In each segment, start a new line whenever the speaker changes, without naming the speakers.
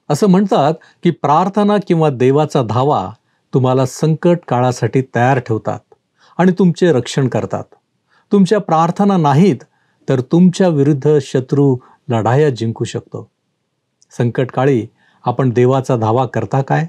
असं म्हणतात की प्रार्थना किंवा देवाचा धावा तुम्हाला संकट काळासाठी तयार ठेवतात आणि तुमचे रक्षण करतात. तुमच्या प्रार्थना नाहीत तर तुमच्या विरुद्ध शत्रू लढाया जिंकू शकतो. संकट काळी आपण देवाचा धावा करता काय?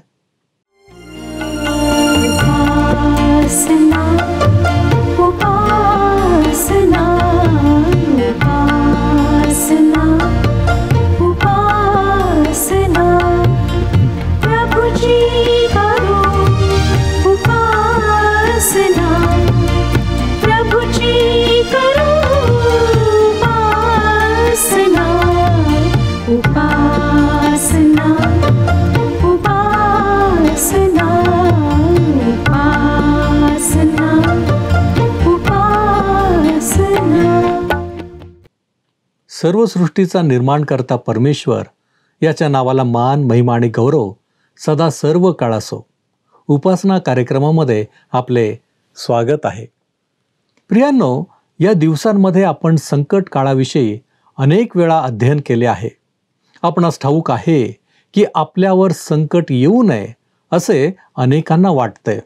सर्व सृष्टीचा निर्माणकर्ता परमेश्वर याच्या नावाला मान, महिमा आणि गौरव सदा सर्व काळ असो. उपासना कार्यक्रमामध्ये आपले स्वागत आहे. प्रियांनो, या दिवसांमध्ये आपण संकट काळाविषयी अनेक वेळा अध्ययन केले आहे. आपणास ठाऊक आहे की आपल्यावर संकट येऊ नये असे अनेकांना वाटते,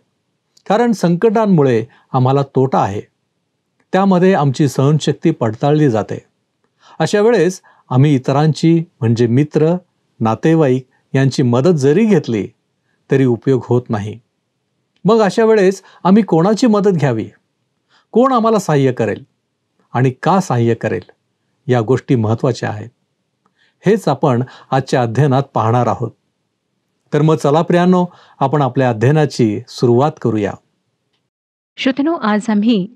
कारण संकटांमुळे आम्हाला तोटा आहे. त्यामध्ये आमची सहनशक्ती पडताळली जाते. अशा वेळेस आम्ही इतरांची म्हणजे मित्र, नातेवाईक यांची मदत जरी घेतली तरी उपयोग होत नाही. मग अशा वेळेस आम्ही कोणाची मदत घ्यावी? कोण आम्हाला सहाय्य करेल आणि का सहाय्य करेल? या गोष्टी महत्त्वाच्या आहेत. हेच आपण आजच्या अध्ययनात पाहणार आहोत. तर मग चला प्रियांनो, आपण आपल्या अध्ययनाची सुरुवात करूया.
श्रोत्यांनो, आज आम्ही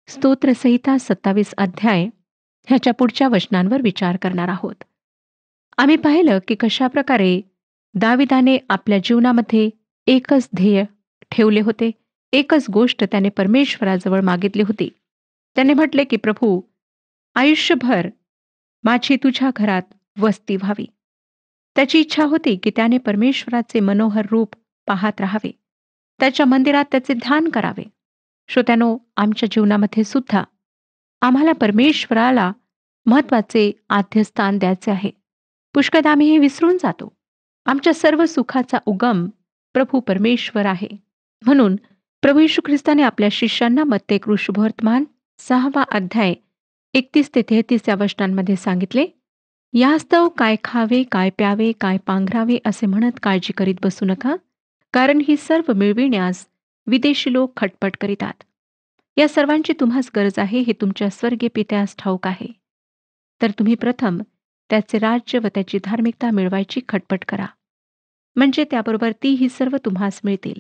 स्तोत्रसंहिता 27 अध्याय ह्याच्या पुढच्या वचनांवर विचार करणार आहोत. आम्ही पाहिलं की कशा प्रकारे दाविदाने आपल्या जीवनामध्ये एकच ध्येय ठेवले होते, एकच गोष्ट त्याने परमेश्वराजवळ मागितली होती. त्याने म्हटले की प्रभू, आयुष्यभर माझी तुझ्या घरात वस्ती व्हावी. त्याची इच्छा होती की त्याने परमेश्वराचे मनोहर रूप पाहत राहावे, त्याच्या मंदिरात त्याचे ध्यान करावे. श्रोत्यांनो, आमच्या जीवनामध्ये सुद्धा आम्हाला परमेश्वराला महत्वाचे आद्यस्थान द्यायचे आहे. पुष्कळदा आम्ही हे विसरून जातो. आमच्या सर्व सुखाचा उगम प्रभू परमेश्वर आहे. म्हणून प्रभू येशू ख्रिस्ताने आपल्या शिष्यांना मत्ते शुभवर्तमान 6 अध्याय 31 ते 33 या वचनांमध्ये सांगितले, यास्तव काय खावे, काय प्यावे, काय पांघरावे असे म्हणत काळजी करीत बसू नका, कारण ही सर्व मिळविण्यास विदेशी लोक खटपट करीतात. या सर्वांची तुम्हास गरज आहे हे तुमच्या स्वर्गीय पित्यास ठाऊक आहे. तर तुम्ही प्रथम त्याचे राज्य व त्याची धार्मिकता मिळवायची खटपट करा, म्हणजे त्याबरोबर ती ही सर्व तुम्हास मिळतील.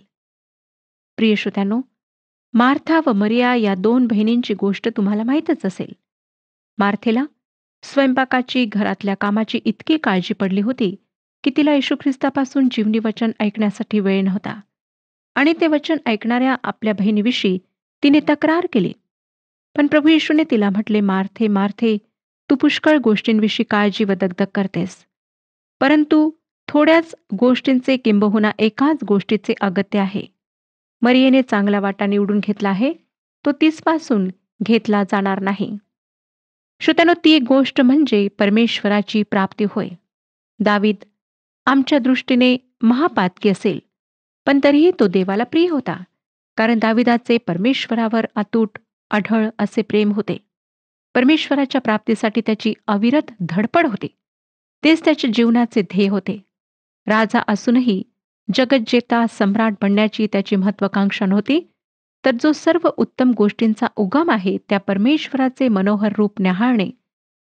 प्रिय श्रोत्यांनो, मार्था व मरिया या 2 बहिणींची गोष्ट तुम्हाला माहीतच असेल. मार्थेला स्वयंपाकाची, घरातल्या कामाची इतकी काळजी पडली होती की तिला येशू ख्रिस्तापासून जीवनी वचन ऐकण्यासाठी वेळ नव्हता. आणि ते वचन ऐकणाऱ्या आपल्या बहिणीविषयी तिने तक्रार केली. पण प्रभू येशूने तिला म्हटले, मार्थे, मार्थे, तू पुष्कळ गोष्टींविषयी काळजी व दगदग करतेस, परंतु थोड्याच गोष्टींचे किंबहुना एकाच गोष्टीचे अगत्य आहे. मरियेने चांगला वाटा निवडून घेतला आहे, तो तिसपासून घेतला जाणार नाही. श्रोत्यांनो, ती एक गोष्ट म्हणजे परमेश्वराची प्राप्ती होय. दावीद आमच्या दृष्टीने महापातकी असेल, पण तरीही तो देवाला प्रिय होता, कारण दाविदाचे परमेश्वरावर अतूट अढळ असे प्रेम होते. परमेश्वराच्या प्राप्तीसाठी त्याची अविरत धडपड होती. तेच त्याच्या जीवनाचे ध्येय होते. राजा असूनही जगज्जेता सम्राट बनण्याची त्याची महत्वाकांक्षा नव्हती, तर जो सर्व उत्तम गोष्टींचा उगम आहे त्या परमेश्वराचे मनोहर रूप न्याहाळणे,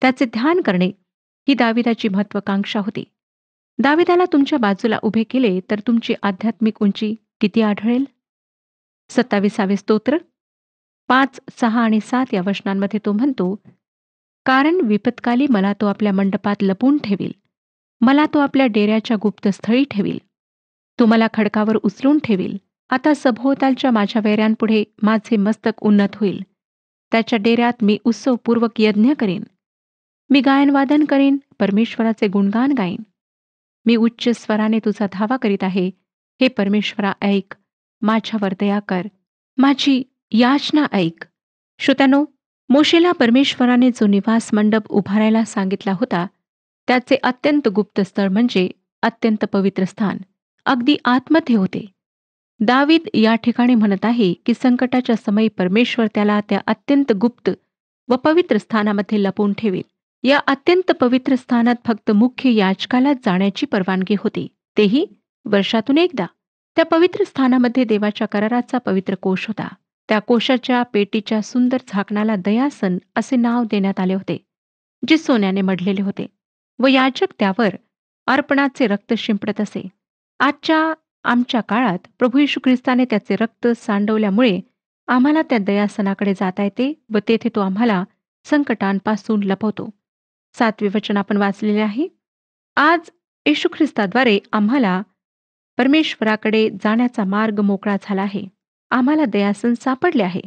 त्याचे ध्यान करणे ही दाविदाची महत्वाकांक्षा होती. दाविदाला तुमच्या बाजूला उभे केले तर तुमची आध्यात्मिक उंची किती आढळेल? 27 स्तोत्र 5, 6 आणि 7 या वचनांमध्ये तो म्हणतो, कारण विपत्काली मला तो आपल्या मंडपात लपून ठेवील, मला तो आपल्या डेऱ्याच्या गुप्तस्थळी ठेवील. तो मला खडकावर उचलून ठेवील. आता सभोवतालच्या माझ्या वैऱ्यांपुढे माझे मस्तक उन्नत होईल. त्याच्या डेऱ्यात मी उत्सवपूर्वक यज्ञ करीन. मी गायनवादन करीन, परमेश्वराचे गुणगान गाईन. मी उच्च स्वराने तुझा धावा करीत आहे. हे परमेश्वरा, ऐक, माझ्यावर दया कर, माझी याचना ऐक. श्रोत्यांनो, मोशेला परमेश्वराने जो निवास मंडप उभारायला सांगितला होता, त्याचे अत्यंत गुप्त स्थळ म्हणजे अत्यंत पवित्र स्थान अगदी आतमध्ये होते. दावीद या ठिकाणी म्हणत आहे की संकटाच्या समयी परमेश्वर त्याला त्या अत्यंत गुप्त व पवित्र स्थानामध्ये लपवून ठेवेल. या अत्यंत पवित्र स्थानात फक्त मुख्य याजकालाच जाण्याची परवानगी होती, तेही वर्षातून एकदा. त्या पवित्र स्थानामध्ये देवाच्या कराराचा पवित्र कोश होता. त्या कोशाच्या पेटीच्या सुंदर झाकणाला दयासन असे नाव देण्यात आले होते, जे सोन्याने मढलेले होते व याजक त्यावर अर्पणाचे रक्त शिंपडत असे. आजच्या आमच्या काळात प्रभू येशू ख्रिस्ताने त्याचे रक्त सांडवल्यामुळे आम्हाला त्या दयासनाकडे जाता येते व तेथे तो आम्हाला संकटांपासून लपवतो. 7वे वचन आपण वाचलेले आहे. आज येशू ख्रिस्ताद्वारे आम्हाला परमेश्वराकडे जाण्याचा मार्ग मोकळा झाला आहे. आम्हाला दयासन सापडले आहे.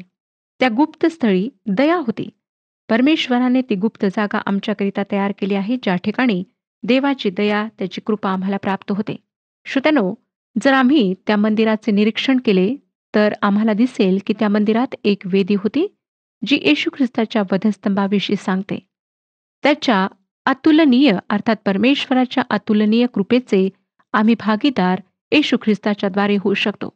त्या गुप्त स्थळी दया होती. परमेश्वराने ती गुप्त जागा आमच्याकरिता तयार केली आहे, ज्या ठिकाणी देवाची दया, त्याची कृपा आम्हाला प्राप्त होते. श्रोत्यानो, जर आम्ही त्या मंदिराचे निरीक्षण केले तर आम्हाला दिसेल की त्या मंदिरात एक वेदी होती, जी येशू ख्रिस्ताच्या वधस्तंभाविषयी सांगते. त्याच्या अतुलनीय अर्थात परमेश्वराच्या अतुलनीय कृपेचे आम्ही भागीदार येशू ख्रिस्ताच्या द्वारे होऊ शकतो.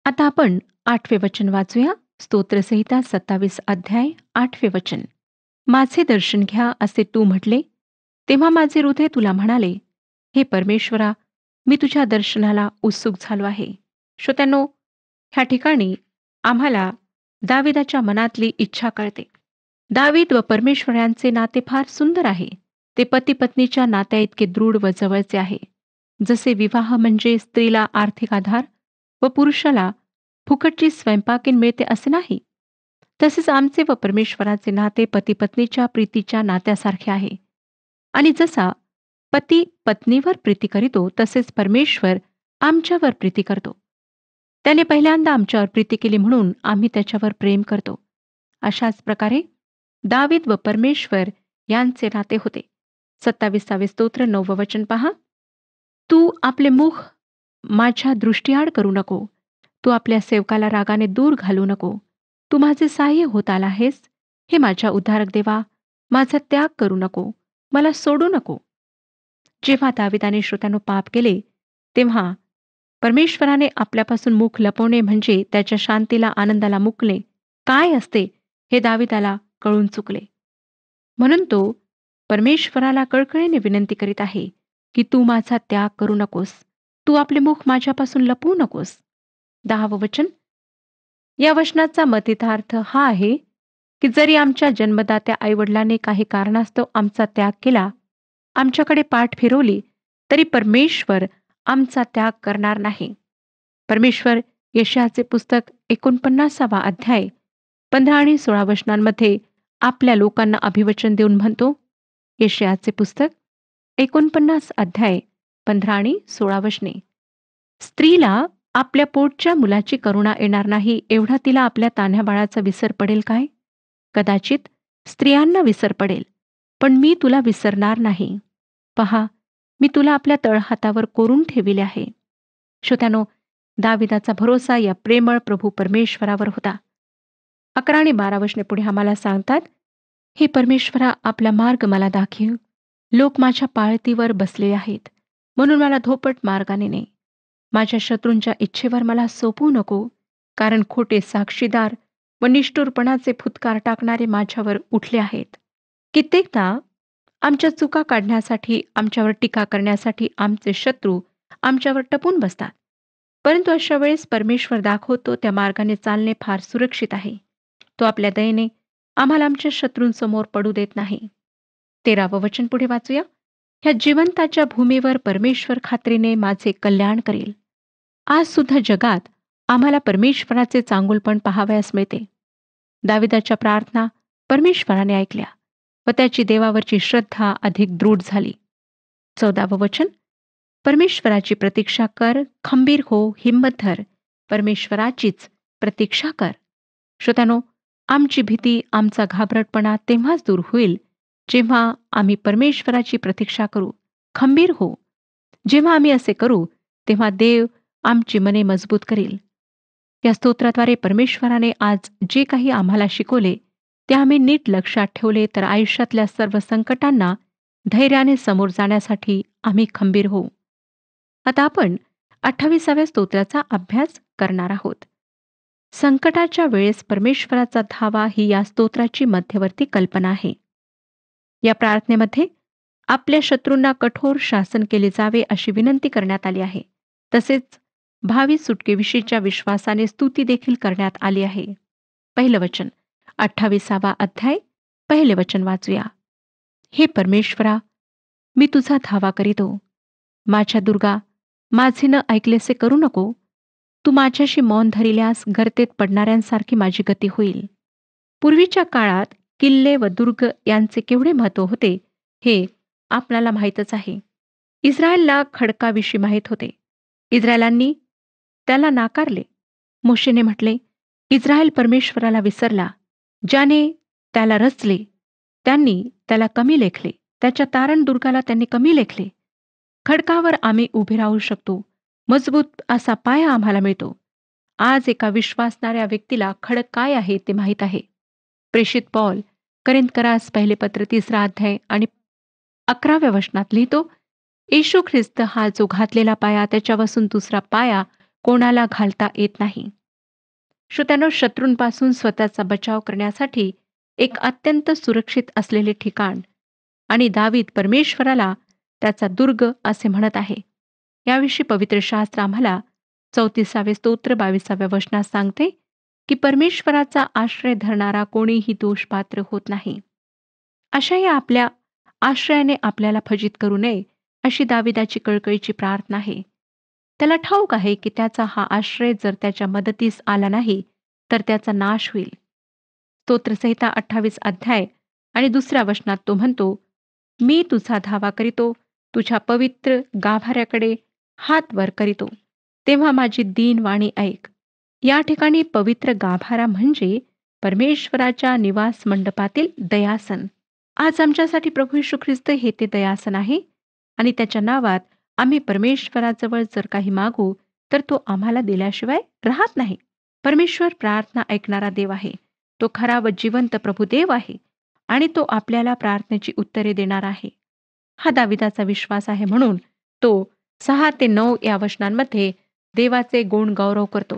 आता आपण 8वे वचन वाचूया. स्तोत्रसंहिता 27 अध्याय 8वे वचन. माझे दर्शन घ्या असे तू म्हटले, तेव्हा माझे हृदय तुला म्हणाले, हे परमेश्वरा, मी तुझ्या दर्शनाला उत्सुक झालो आहे. श्रोत्यांनो, ह्या ठिकाणी आम्हाला दाविदाच्या मनातली इच्छा कळते. दावीद व परमेश्वर यांचे नाते फार सुंदर आहे. ते पती पत्नीच्या नात्याइतके दृढ व जवळचे आहे. जसे विवाह म्हणजे स्त्रीला आर्थिक आधार व पुरुषाला फुकटची स्वयंपाकीन मिळते असे नाही, तसेच आमचे व परमेश्वराचे नाते पती पत्नीच्या प्रीतीच्या नात्यासारखे आहे. आणि जसा पती पत्नीवर प्रीती करीतो तसेच परमेश्वर आमच्यावर प्रीती करतो. त्याने पहिल्यांदा आमच्यावर प्रीती केली म्हणून आम्ही त्याच्यावर प्रेम करतो. अशाच प्रकारे दावीद व परमेश्वर यांचे नाते होते. 27वे स्तोत्र 9वे वचन पहा. तू आपले मुख माझ्या दृष्टीआड करू नको. तू आपल्या सेवकाला रागाने दूर घालू नको. तू माझे सहाय्य होत आला आहेस. हे माझ्या उद्धारक देवा, माझा त्याग करू नको, मला सोडू नको. जेव्हा दाविदाने श्रोत्यानो पाप केले, तेव्हा परमेश्वराने आपल्यापासून मुख लपवणे म्हणजे त्याच्या शांतीला, आनंदाला मुकणे काय असते हे दाविदाला कळून चुकले. म्हणून तो परमेश्वराला कळकळीने विनंती करीत आहे की तू माझा त्याग करू नकोस, तू आपले मुख माझ्यापासून लपवू नकोस. 10वे वचन. या वचनाचा मतितार्थ हा आहे की जरी आमच्या जन्मदात्या आईवडिलांनी काही कारणास्तव आमचा त्याग केला, आमच्याकडे पाठ फिरवली, तरी परमेश्वर आमचा त्याग करणार नाही. परमेश्वर यशायाचे पुस्तक 49वा अध्याय 15 आणि 16 वचनांमध्ये आपल्या लोकांना अभिवचन देऊन म्हणतो. यशायाचे पुस्तक 49 अध्याय 15 आणि 16 वचने. स्त्रीला आपल्या पोटच्या मुलाची करुणा येणार नाही, एवढा तिला आपल्या तान्ह्या बाळाचा विसर पडेल काय? कदाचित स्त्रियांना विसर पडेल, पण मी तुला विसरणार नाही. पहा, मी तुला आपल्या तळहातावर कोरून ठेविले आहे. श्रोत्यानो, दाविदाचा भरोसा या प्रेमळ प्रभू परमेश्वरावर होता. 11 आणि 12 वचने पुढे आम्हाला सांगतात. हे परमेश्वरा, आपला मार्ग मला दाखव. लोक माझ्या पाळतीवर बसले आहेत, म्हणून मला धोपट मार्गाने ने. माझ्या शत्रूंच्या इच्छेवर मला सोपवू नको, कारण खोटे साक्षीदार व निष्ठुरपणाचे फुतकार टाकणारे माझ्यावर उठले आहेत. कित्येकदा आमच्या चुका काढण्यासाठी, आमच्यावर टीका करण्यासाठी आमचे शत्रू आमच्यावर टपून बसतात. परंतु अशा वेळेस परमेश्वर दाखवतो त्या मार्गाने चालणे फार सुरक्षित आहे. तो आपल्या दयेने आम्हाला आमच्या शत्रूंसमोर पडू देत नाही. 13वे वचन पुढे वाचूया. ह्या जिवंताच्या भूमीवर परमेश्वर खात्रीने माझे कल्याण करेल. आज सुद्धा जगात आम्हाला परमेश्वराचे चांगुलपण पाहावयास मिळते. दाविदाच्या प्रार्थना परमेश्वराने ऐकल्या व त्याची देवावरची श्रद्धा अधिक दृढ झाली. 14वे वचन. परमेश्वराची प्रतीक्षा कर, खंबीर हो, हिंमत धर, परमेश्वराचीच प्रतीक्षा कर. श्रोत्यानो, आमची भीती, आमचा घाबरटपणा तेव्हाच दूर होईल जेव्हा आम्ही परमेश्वराची प्रतीक्षा करू, खंबीर हो. जेव्हा आम्ही असे करू तेव्हा देव आमची मने मजबूत करेल. या स्तोत्राद्वारे परमेश्वराने आज जे काही आम्हाला शिकवले ते आम्ही नीट लक्षात ठेवले तर आयुष्यातल्या सर्व संकटांना धैर्याने समोर जाण्यासाठी आम्ही खंबीर होऊ. आता आपण 28व्या स्तोत्राचा अभ्यास करणार आहोत. संकटाच्या वेळेस परमेश्वराचा धावा ही या स्तोत्राची मध्यवर्ती कल्पना आहे. या प्रार्थनेमध्ये आपल्या शत्रूंना कठोर शासन केले जावे अशी विनंती करण्यात आली आहे. तसेच भावी सुटकेविषयीच्या विश्वासाने स्तुती देखील करण्यात आली आहे. पहिलं वचन, 28वा अध्याय, पहिले वचन वाचूया. हे परमेश्वरा, मी तुझा धावा करीतो. माझ्या दुर्गा, माझे न ऐकलेसे करू नको. तू माझ्याशी मौन धरिल्यास गर्तेत पडणाऱ्यांसारखी माझी गती होईल. पूर्वीच्या काळात किल्ले व दुर्ग यांचे केवढे महत्त्व होते हे आपल्याला माहीतच आहे. इस्रायलला खडकाविषयी माहीत होते. इस्रायलांनी त्याला नाकारले. मोशेने म्हटले, इस्रायल परमेश्वराला विसरला. ज्याने त्याला रचले त्यांनी त्याला कमी लेखले. त्याच्या तारण दुर्गाला त्यांनी कमी लेखले. खडकावर आम्ही उभे राहू शकतो. मजबूत असा पाया आम्हाला मिळतो. आज एका विश्वासणाऱ्या व्यक्तीला खडक काय आहे ते माहीत आहे. प्रेषित पौल करिंथकरास पहिले पत्र 3 अध्याय आणि 11व्या वचनात लिहितो, येशू ख्रिस्त हा जो घातलेला पाया, त्याच्यापासून दुसरा पाया कोणाला घालता येत नाही. श्रोत्यांनो, शत्रूंपासून स्वतःचा बचाव करण्यासाठी एक अत्यंत सुरक्षित असलेले ठिकाण आणि दावीद परमेश्वराला त्याचा दुर्ग असे म्हणत आहे. याविषयी पवित्र शास्त्र आम्हाला 34वे स्तोत्र 22व्या वचनात सांगते की परमेश्वराचा आश्रय धरणारा कोणीही दोषपात्र होत नाही. अशा या आपल्या आश्रयाने आपल्याला फजित करू नये अशी दाविदाची कळकळीची प्रार्थना आहे. त्याला ठाऊक आहे की त्याचा हा आश्रय जर त्याच्या मदतीस आला नाही तर त्याचा नाश होईल. स्तोत्रसंहिता 28 अध्याय आणि 2ऱ्या वचनात तो म्हणतो, मी तुझा धावा करीतो, तुझ्या पवित्र गाभाऱ्याकडे हात वर करीतो, तेव्हा माझी दीनवाणी ऐक. या ठिकाणी पवित्र गाभारा म्हणजे परमेश्वराच्या निवास मंडपातील दयासन. आज आमच्यासाठी प्रभू येशू ख्रिस्त हे ते दयासन आहे आणि त्याच्या नावात आम्ही परमेश्वराजवळ जर काही मागू तर तो आम्हाला दिल्याशिवाय राहत नाही. परमेश्वर प्रार्थना ऐकणारा देव आहे. तो खरा व जिवंत प्रभुदेव आहे आणि तो आपल्याला प्रार्थनेची उत्तरे देणार आहे. हा दाविदाचा विश्वास आहे म्हणून तो 6 ते 9 या वचनांमध्ये देवाचे गुण गौरव करतो.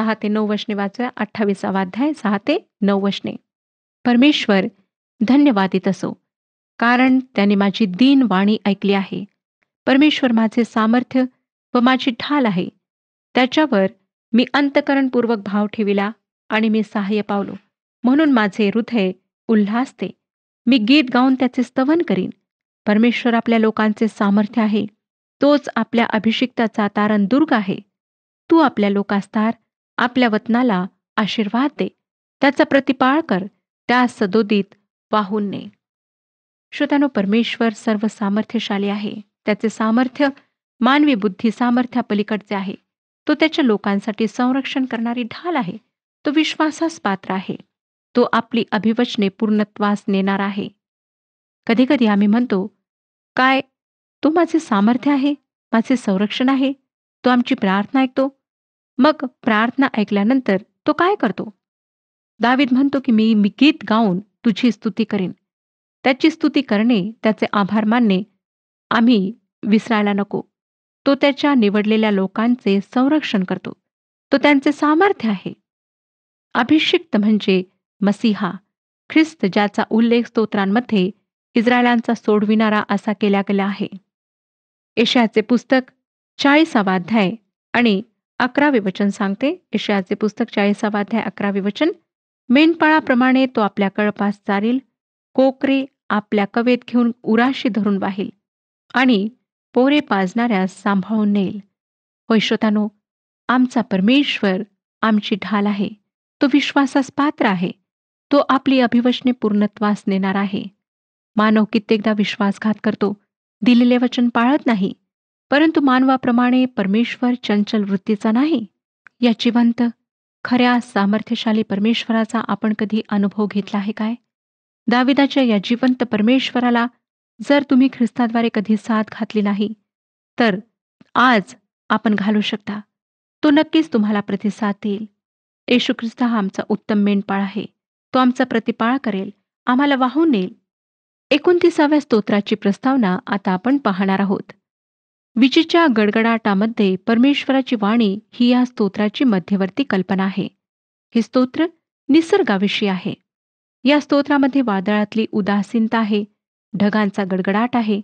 6 ते 9 वचने वाचूया. 28वा अध्याय 6 ते 9 वचने. परमेश्वर धन्यवादित असो, कारण त्याने माझी दीन वाणी ऐकली आहे. परमेश्वर माझे सामर्थ्य व माझी ढाल आहे. त्याच्यावर मी अंतःकरणपूर्वक भाव ठेविला आणि मी सहाय्य पावलो. म्हणून माझे हृदय उल्हासते. मी गीत गाऊन त्याचे स्तवन करीन. परमेश्वर आपल्या लोकांचे सामर्थ्य आहे. तोच आपल्या अभिषिक्ताचा तारणदुर्ग आहे. तू आपल्या लोकास तार, आपल्या वतनाला आशीर्वाद दे. त्याचा प्रतिपाळ कर, त्या सदोदित वाहून ने. श्रोत्यानो, परमेश्वर सर्व सामर्थ्यशाली आहे. त्याचे सामर्थ्य मानवी बुद्धी सामर्थ्यापलीकडचे आहे. तो त्याच्या लोकांसाठी संरक्षण करणारी ढाल आहे. तो विश्वासास पात्र आहे. तो आपली अभिवचने पूर्णत्वास नेणार आहे. कधीकधी आम्ही म्हणतो, काय तो माझे सामर्थ्य आहे, माझे संरक्षण आहे, तो आमची प्रार्थना ऐकतो. मग प्रार्थना ऐकल्यानंतर तो काय करतो? दावीद म्हणतो की मी गीत गाऊन तुझी स्तुती करीन. त्याची स्तुती करणे, त्याचे आभार मानणे आम्ही विसरायला नको. तो त्याच्या निवडलेल्या लोकांचे संरक्षण करतो. तो त्यांचे सामर्थ्य आहे. अभिषिक्त म्हणजे मसीहा ख्रिस्त, ज्याचा उल्लेख स्तोत्रांमध्ये इस्रायलांचा सोडविणारा असा केला गेला आहे. यशायाचे पुस्तक 40वा अध्याय आणि 11वे वचन सांगते. यशायाचे पुस्तक 40वा अध्याय 11वे वचन. मेंढपाळाप्रमाणे तो आपल्या कळपास चारील, कोकरे आपल्या कवेत घेऊन उराशी धरून वाहील आणि पोरे पाजणाऱ्यास सांभाळून नेईल. होय श्रोतानो, आमचा परमेश्वर आमची ढाल आहे. तो विश्वासास पात्र आहे. तो आपली अभिवचने पूर्णत्वास नेणार आहे. मानव कित्येकदा विश्वासघात करतो, दिलेले वचन पाळत नाही. परंतु मानवाप्रमाणे परमेश्वर चंचल वृत्तीचा नाही. या जिवंत, खऱ्या, सामर्थ्यशाली परमेश्वराचा आपण कधी अनुभव घेतला आहे काय? दाविदाच्या या जिवंत परमेश्वराला जर तुम्ही ख्रिस्ताद्वारे कधी साथ घातली नाही, तर आज आपण घालू शकता. तो नक्कीच तुम्हाला प्रतिसाद देईल. येशू ख्रिस्त हा आमचा उत्तम मेंढपाळ आहे. तो आमचा प्रतिपाळ करेल, आम्हाला वाहून नेईल. 29व्या स्तोत्राची प्रस्तावना आता आपण पाहणार आहोत. विजेच्या गडगडाटामध्ये परमेश्वराची वाणी ही या स्तोत्राची मध्यवर्ती कल्पना आहे. हे स्तोत्र निसर्गाविषयी आहे. या स्तोत्रामध्ये वादळातली उदासीनता आहे, ढगांचा गडगडाट आहे,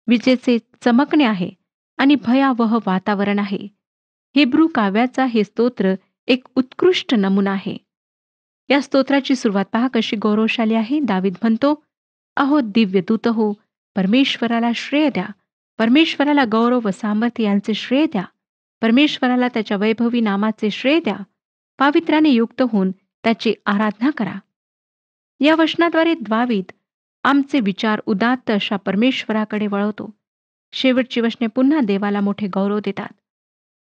विजेचे चमकणे आहे आणि भयावह वातावरण आहे. हिब्रू काव्याचा हे स्तोत्र एक उत्कृष्ट नमुना आहे. या स्तोत्राची सुरुवात पहा कशी गौरवशाली आहे. दावीद म्हणतो, अहो दिव्य दूत हो, परमेश्वराला श्रेय द्या. परमेश्वराला गौरव व सामर्थ्य यांचे श्रेय द्या. परमेश्वराला त्याच्या वैभवी नामाचे श्रेय द्या. पावित्र्याने युक्त होऊन त्याची आराधना करा. या वचनाद्वारे दावीद आमचे विचार उदात्त अशा परमेश्वराकडे वळवतो. शेवटची वचने पुन्हा देवाला मोठे गौरव देतात.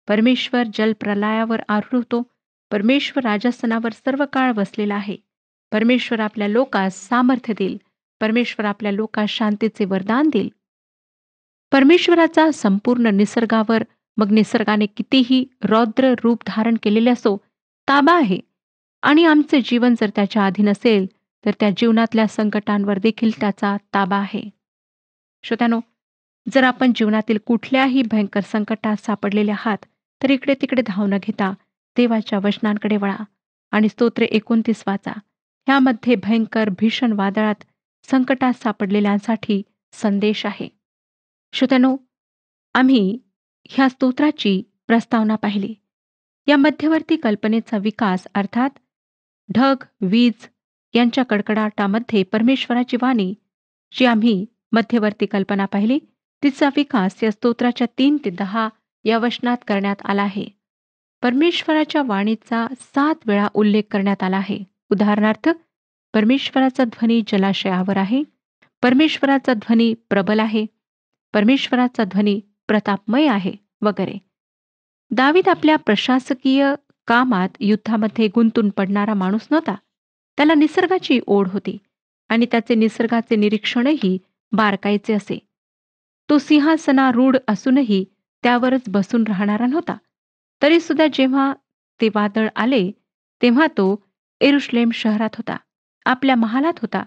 परमेश्वर जलप्रलयावर आरूढ होतो. परमेश्वर राजस्थानावर सर्व काळ बसलेला आहे. परमेश्वर आपल्या लोकास सामर्थ्य देईल. परमेश्वर आपल्या लोकास शांतीचे वरदान देईल. परमेश्वराचा संपूर्ण निसर्गावर, मग निसर्गाने कितीही रौद्र रूप धारण केलेले असो, ताबा आहे. आणि आमचे जीवन जर त्याच्या अधीन असेल, तर त्या जीवनातल्या संकटांवर देखील त्याचा ताबा आहे. श्रोत्यानो, जर आपण जीवनातील कुठल्याही भयंकर संकटात सापडलेले आहात, तर इकडे तिकडे धाव न घेता देवाच्या वचनांकडे वळा आणि स्तोत्र 29 वाचा. ह्यामध्ये भयंकर भीषण वादळात संकटात सापडलेल्यांसाठी संदेश आहे. श्रोत्यानो, आम्ही ह्या स्तोत्राची प्रस्तावना पाहिली. या मध्यवर्ती कल्पनेचा विकास अर्थात ढग, वीज यांच्या कडकडाटामध्ये परमेश्वराची वाणी, जी आम्ही मध्यवर्ती कल्पना पाहिली, तिचा विकास या स्तोत्राच्या 3 ते 10 या वचनात करण्यात आला आहे. परमेश्वराच्या वाणीचा 7 वेळा उल्लेख करण्यात आला आहे. उदाहरणार्थ, परमेश्वराचा ध्वनी जलाशयावर आहे, परमेश्वराचा ध्वनी प्रबल आहे, परमेश्वराचा ध्वनी प्रतापमय आहे वगैरे. दावीद आपल्या प्रशासकीय कामात युद्धामध्ये गुंतून पडणारा माणूस नव्हता. त्याला निसर्गाची ओढ होती आणि त्याचे निसर्गाचे निरीक्षणही बारकाईचे असे. तो सिंहासनारूढ असूनही त्यावरच बसून राहणारा नव्हता. तरी सुद्धा जेव्हा ते वादळ आले, तेव्हा तो येरुशलेम शहरात होता, आपल्या महालात होता,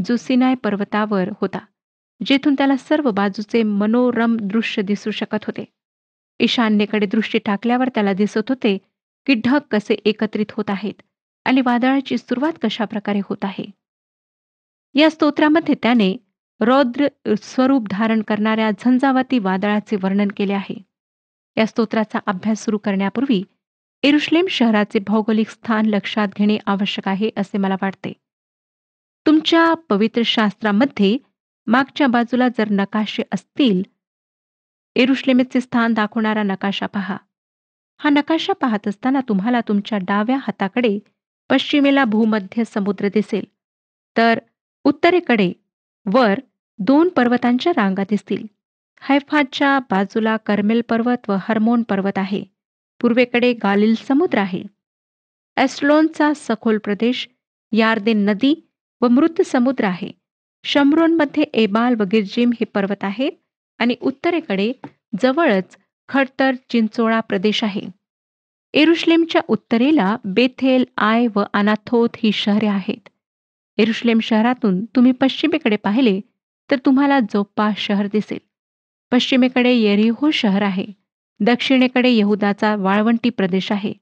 जो सिनाय पर्वतावर होता, जेथून त्याला सर्व बाजूचे मनोरम दृश्य दिसू शकत होते. ईशान्येकडे दृष्टी टाकल्यावर त्याला दिसत होते की ढग कसे एकत्रित होत आहेत आणि वादळाची सुरुवात कशा प्रकारे होत आहे. या स्तोत्रामध्ये त्याने रौद्र स्वरूप धारण करणाऱ्या झंझावाती वादळाचे वर्णन केले आहे. या स्तोत्राचा अभ्यास सुरू करण्यापूर्वी येरुशलेम शहराचे भौगोलिक स्थान लक्षात घेणे आवश्यक आहे असे मला वाटते. तुमच्या पवित्र शास्त्रामध्ये मागच्या बाजूला जर नकाशे असतील, येरुशलेमेचे स्थान दाखवणारा नकाशा पहा. हा नकाशा पाहत असताना तुम्हाला तुमच्या डाव्या हाताकडे पश्चिमेला भूमध्य समुद्र दिसेल, तर उत्तरेकडे वर 2 पर्वतांच्या रांगा दिसतील. हैफाच्या बाजूला कर्मेल पर्वत व हर्मोन पर्वत आहे. पूर्वेकडे गालिल समुद्र आहे. एस्ट्रोनचा सखोल प्रदेश, यार्देन नदी व मृत समुद्र आहे. शम्रोनमध्ये एबाल व गिर्जिम हे पर्वत आहेत आणि उत्तरेकडे जवळच खडतर चिंचोळा प्रदेश आहे. येरुशलेमच्या उत्तरेला बेथेल, आय व अनाथोत ही शहरे आहेत. येरुशलेम शहरातून तुम्ही पश्चिमेकडे पाहिले तर तुम्हाला जोप्पा शहर दिसेल. पश्चिमेकडे येरिहो शहर आहे. दक्षिणेकडे यहुदाचा वाळवंटी प्रदेश आहे.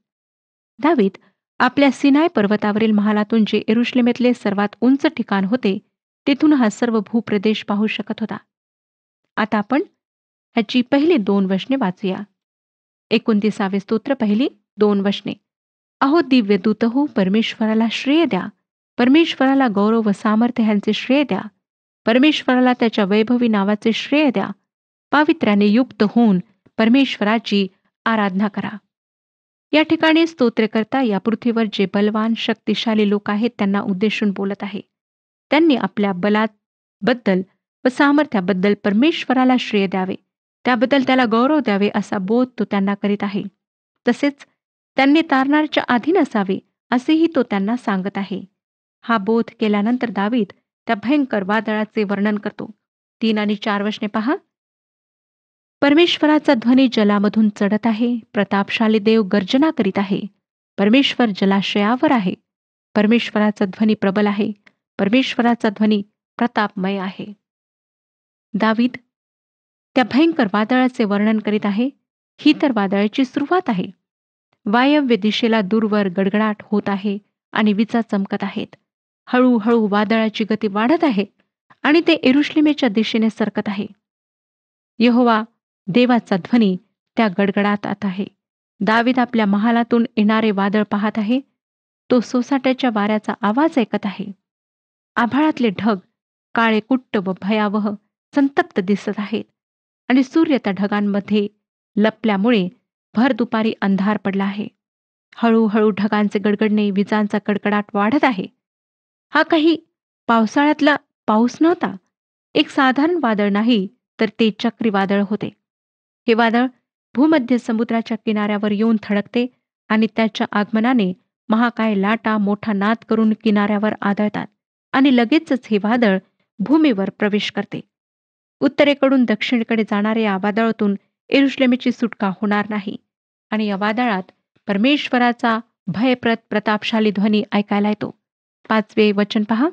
दावीद आपल्या सिनाय पर्वतावरील महालातून जे येरुशलेमेतले सर्वात उंच ठिकाण होते, तेथून हा सर्व भूप्रदेश पाहू शकत होता. आता आपण ह्याची पहिली 2 वचने वाचूया. 29 स्तोत्र, पहिली 2 वचने. अहो दिव्य दूत हो, परमेश्वराला श्रेय द्या. परमेश्वराला गौरव व सामर्थ्य ह्यांचे श्रेय द्या. परमेश्वराला त्याच्या वैभवी नावाचे श्रेय द्या. पावित्र्याने युक्त होऊन परमेश्वराची आराधना करा. या ठिकाणी स्तोत्रकर्ता या पृथ्वीवर जे बलवान शक्तिशाली लोक आहेत त्यांना उद्देशून बोलत आहे. त्यांनी आपल्या बद्दल व सामर्थ्याबद्दल परमेश्वराला श्रेय द्यावे, त्याबद्दल त्याला गौरव द्यावे असा बोध तो त्यांना करीत आहे. तसेच त्यांनी तारणारच्या अधीन असावे असेही तो त्यांना सांगत आहे. हा बोध केल्यानंतर दावीद त्या भयंकर वादळाचे वर्णन करतो. 3 आणि 4 वचने पहा. परमेश्वराचा ध्वनी जलामधून चढत आहे. प्रतापशाली देव गर्जना करीत आहे. परमेश्वर जलाशयावर आहे. परमेश्वराचा ध्वनी प्रबल आहे. परमेश्वराचा ध्वनी प्रतापमय आहे. दावीद त्या भयंकर वादळाचे वर्णन करीत आहे. ही तर वादळाची सुरुवात आहे. वायव्य दिशेला दूरवर गडगडाट होत आहे आणि विजा चमकत आहेत. हळूहळू वादळाची गती वाढत आहे आणि ते येरुशलेमेच्या दिशेने सरकत आहे. यहोवा देवाचा ध्वनी त्या गडगडाटात आहे. दावीद आपल्या महालातून येणारे वादळ पाहत आहे. तो सोसाट्याच्या वाऱ्याचा आवाज ऐकत आहे. आभाळातले ढग काळे कुट्ट व भयावह संतप्त दिसत आहेत आणि सूर्य त्या ढगांमध्ये लपल्यामुळे भर दुपारी अंधार पडला आहे. हळूहळू ढगांचे गडगडणे, विजांचा कडकडाट वाढत आहे. हा काही पावसाळ्यातला पाऊस नव्हता. एक साधारण वादळ नाही, तर ते चक्रीवादळ होते. हे वादळ भूमध्य समुद्राच्या किनाऱ्यावर येऊन थडकते आणि त्याच्या आगमनाने महाकाय लाटा मोठा नाद करून किनाऱ्यावर आदळतात आणि लगेचच हे वादळ भूमीवर प्रवेश करते. उत्तरेकडून दक्षिणेकडे जाणाऱ्या या वादळातून येरुशलेमेची सुटका होणार नाही आणि या वादळात परमेश्वराचा भयप्रद प्रतापशाली ध्वनी ऐकायला येतो. 5 वचन पहा.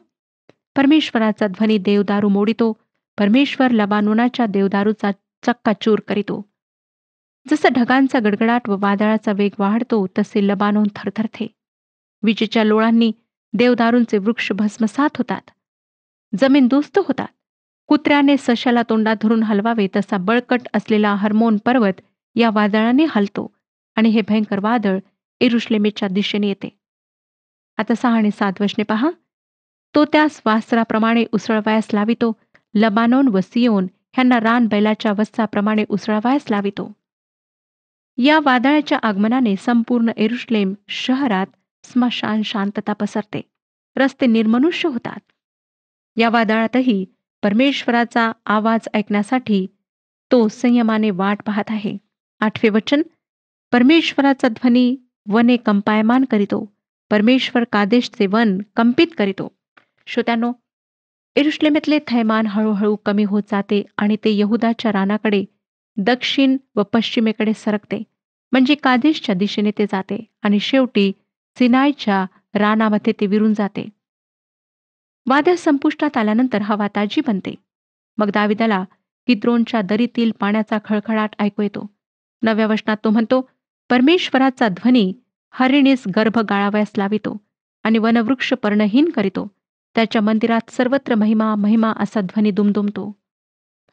परमेश्वराचा ध्वनी देवदारू मोडितो. परमेश्वर लबानोनाच्या देवदारूचा चक्काचूर करीतो. जसं ढगांचा गडगडाट व वादळाचा वेग वाढतो, तसे लबानोन थरथरते. विजेच्या लोळांनी देवदारूंचे वृक्ष भस्मसात होतात. जमीन दुस्त होतात. कुत्र्याने सशाला तोंडात धरून हलवावे तसा बळकट असलेला हर्मोन पर्वत या वादळाने हलतो आणि हे भयंकर वादळ येरुशलेमेच्या दिशेने येते. आता 6 आणि 7 वचने पहा. तो त्यास वासराप्रमाणे उसळवायास लावितो. लबानोन व सियोन ह्यांना रान बैलाच्या वस्साप्रमाणे उसळवायास लावितो. या वादळाच्या आगमनाने संपूर्ण येरुशलेम शहरात स्मशान शांतता पसरते. रस्ते निर्मनुष्य होतात. या वादळातही परमेश्वराचा आवाज ऐकण्यासाठी तो संयमाने वाट पाहत आहे. 8 वचन. परमेश्वराचा ध्वनी वने कंपायमान करीतो. परमेश्वर कादेशचे वन कंपित करीतो. श्रोत्यांनो, येरुशलेमेतले थैमान हळूहळू कमी होत जाते आणि ते यहुदाच्या रानाकडे, दक्षिण व पश्चिमेकडे सरकते, म्हणजे कादेशच्या दिशेने ते जाते आणि शेवटी सिनायच्या रानामध्ये ते विरून जाते. वादळ संपुष्टात आल्यानंतर हवा ताजी बनते. मग दाविदाला किद्रोनच्या दरीतील पाण्याचा खळखळाट ऐकू येतो. 9 वचनात तो म्हणतो, परमेश्वराचा ध्वनी हरिणीस गर्भ गाळावयास लावितो आणि वनवृक्ष पर्णहीन करीतो. त्याच्या मंदिरात सर्वत्र महिमा महिमा असा ध्वनी दुमदुमतो.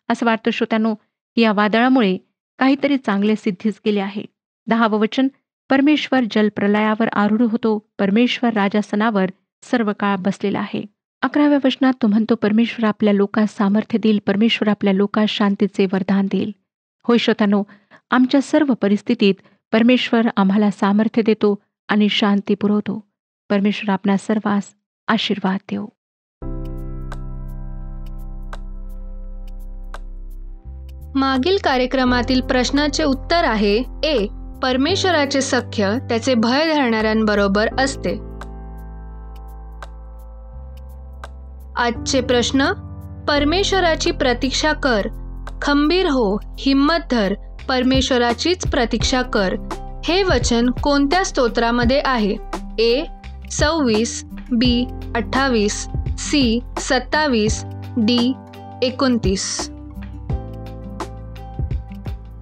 असं वाटतं श्रोत्यांनो, या वादळामुळे काहीतरी चांगले सिद्धीस गेले आहे. 10वं वचन, परमेश्वर जलप्रलयावर आरूढ होतो, परमेश्वर राजासनावर सर्व काळ बसलेला आहे. 11व्या वचनात तो म्हणतो, परमेश्वर आपल्या लोकांस सामर्थ्य देईल, परमेश्वर आपल्या लोकांस शांतीचे वरदान देईल. होय श्रोत्यांनो, आमच्या सर्व परिस्थितीत परमेश्वर आम्हाला सामर्थ्य देतो आणि शांती पुरवतो. परमेश्वर आपणा सर्वांस आशीर्वाद देवो.
मागील कार्यक्रमातील प्रश्नाचे उत्तर आहे ए. परमेश्वराचे सख्य त्याचे भय धरणाऱ्यांबरोबर असते. आजचे प्रश्न, परमेश्वराची प्रतीक्षा कर, खंबीर हो, हिम्मत धर, परमेश्वराचीच प्रतीक्षा कर, हे वचन कोणत्या स्तोत्रामध्ये आहे? ए. 26, बी. 28, सी. 27, डी. 29.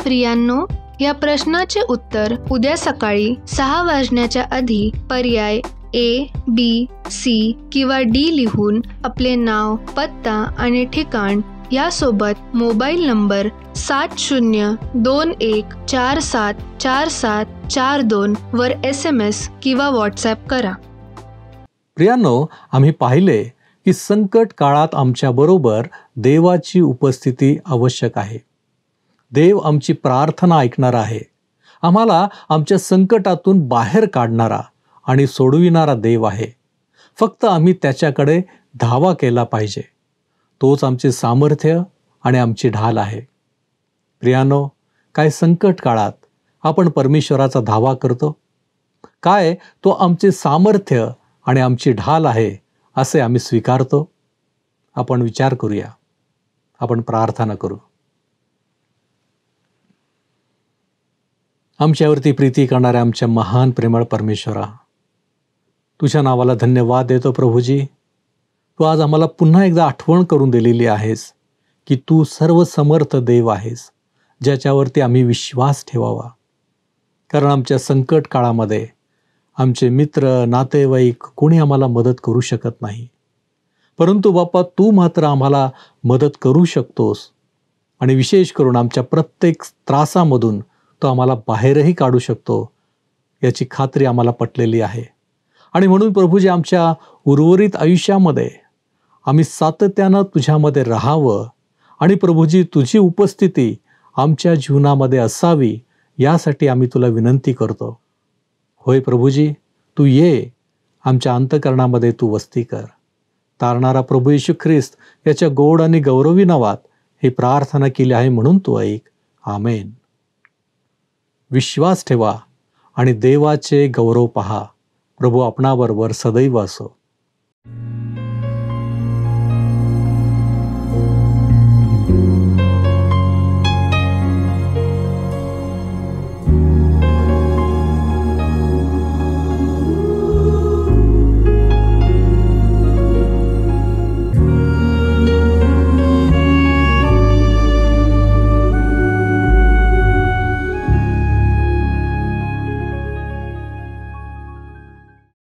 प्रियांनो, या प्रश्नाचे उत्तर उद्या सकाळी 6 वाजण्याच्या आधी पर्याय ए, बी, सी किंवा डी लिहून आपले नाव, पत्ता आणि ठिकाण यासोबत मोबाईल नंबर 7021474742 वर SMS किंवा व्हॉट्सॲप करा.
प्रियांनो, आम्ही पाहिले की संकट काळात आमच्याबरोबर देवाची उपस्थिती आवश्यक आहे. देव आमची प्रार्थना ऐकणारा आहे. आम्हाला आमच्या संकटातून बाहेर काढणारा आणि सोडविणारा देव आहे. फक्त आम्ही त्याच्याकडे धावा केला पाहिजे. तोच आमचे सामर्थ्य आणि आमची ढाल आहे. प्रियांनो, काय संकट काळात आपण परमेश्वराचा धावा करतो? काय तो आमचे सामर्थ्य आणि आमची ढाल आहे असे आम्ही स्वीकारतो? आपण विचार करूया. आपण प्रार्थना करू. आमच्यावरती प्रीती करणाऱ्या आमच्या महान प्रेमळ परमेश्वरा, तुझ्या नावाला धन्यवाद देतो प्रभूजी. तू आज आम्हाला पुन्हा एकदा आठवण करून दिलेली आहेस की तू सर्व समर्थ देव आहेस, ज्याच्यावरती आम्ही विश्वास ठेवावा. कारण आमच्या संकट काळामध्ये आमचे मित्र, नातेवाईक कोणी आम्हाला मदत करू शकत नाही. परंतु बाप्पा, तू मात्र आम्हाला मदत करू शकतोस आणि विशेष करून आमच्या प्रत्येक त्रासामधून तो आम्हाला बाहेरही काढू शकतो, याची खात्री आम्हाला पटलेली आहे. आणि म्हणून प्रभूजी, आमच्या उर्वरित आयुष्यामध्ये आम्ही सातत्यानं तुझ्यामध्ये राहावं आणि प्रभूजी, तुझी उपस्थिती आमच्या जीवनामध्ये असावी, यासाठी आम्ही तुला विनंती करतो. होय प्रभूजी, तू ये, आमच्या अंतःकरणामध्ये तू वस्ती कर. तारणारा प्रभू येशू ख्रिस्त याच्या गोड आणि गौरवी नावात ही प्रार्थना केली आहे, म्हणून तू ऐक. आमेन. विश्वास ठेवा आणि देवाचे गौरव पहा. प्रभू आपणाबरोबर सदैव असो.